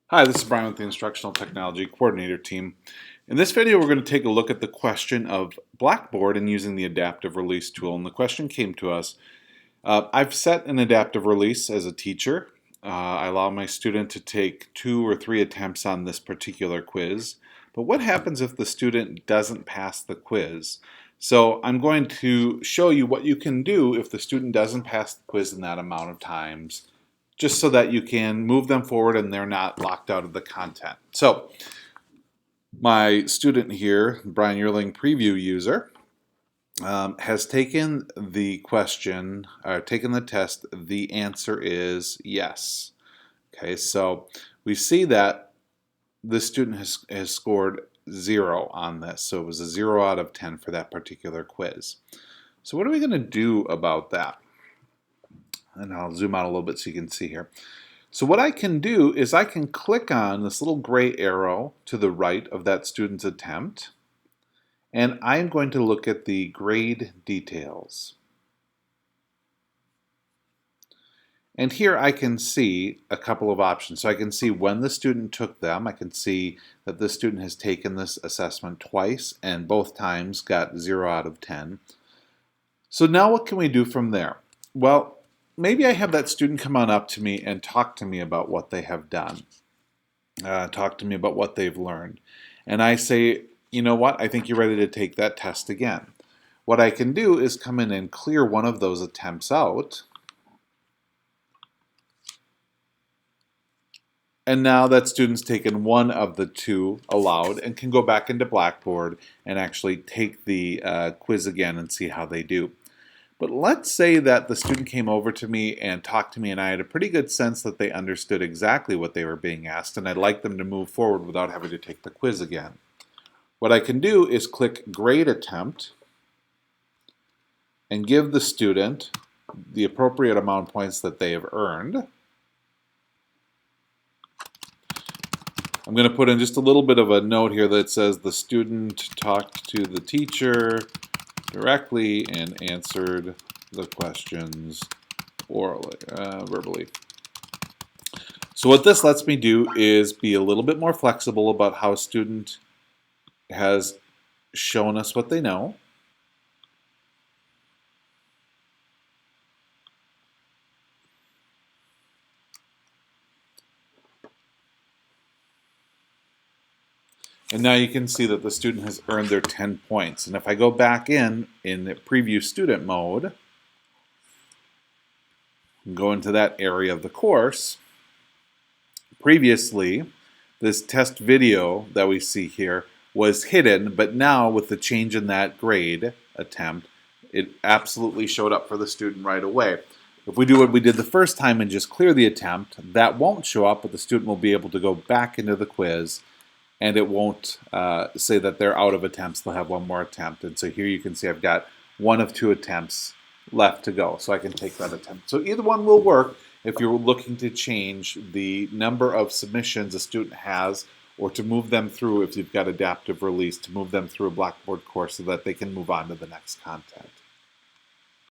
Hi, this is Brian with the Instructional Technology Coordinator team. In this video, we're going to take a look at the question of Blackboard and using the adaptive release tool. And the question came to us, I've set an adaptive release as a teacher. I allow my student to take 2 or 3 attempts on this particular quiz. But what happens if the student doesn't pass the quiz? So I'm going to show you what you can do if the student doesn't pass the quiz in that amount of times, just so that you can move them forward and they're not locked out of the content. So my student here, Brian Yearling preview user, has taken the question, taken the test. The answer is yes. Okay, so we see that the student has scored 0 on this. So it was a 0 out of 10 for that particular quiz. So what are we going to do about that? And I'll zoom out a little bit so you can see here. So what I can do is I can click on this little gray arrow to the right of that student's attempt, and I'm going to look at the grade details. And here I can see a couple of options. So I can see when the student took them. I can see that the student has taken this assessment twice and both times got 0 out of 10. So now what can we do from there? Well, maybe I have that student come on up to me and talk to me about what they have done. Talk to me about what they've learned. And I say, you know what, I think you're ready to take that test again. What I can do is come in and clear one of those attempts out. And now that student's taken one of the 2 allowed and can go back into Blackboard and actually take the quiz again and see how they do. But let's say that the student came over to me and talked to me and I had a pretty good sense that they understood exactly what they were being asked and I'd like them to move forward without having to take the quiz again. What I can do is click Grade Attempt and give the student the appropriate amount of points that they have earned. I'm going to put in just a little bit of a note here that says the student talked to the teacher directly and answered the questions verbally. So what this lets me do is be a little bit more flexible about how a student has shown us what they know. And now you can see that the student has earned their 10 points. And if I go back in the preview student mode, and go into that area of the course, previously this test video that we see here was hidden, but now with the change in that grade attempt, it absolutely showed up for the student right away. If we do what we did the first time and just clear the attempt, that won't show up, but the student will be able to go back into the quiz and it won't say that they're out of attempts. They'll have one more attempt. And so here you can see I've got 1 of 2 attempts left to go. So I can take that attempt. So either one will work if you're looking to change the number of submissions a student has, or to move them through, if you've got adaptive release, to move them through a Blackboard course so that they can move on to the next content.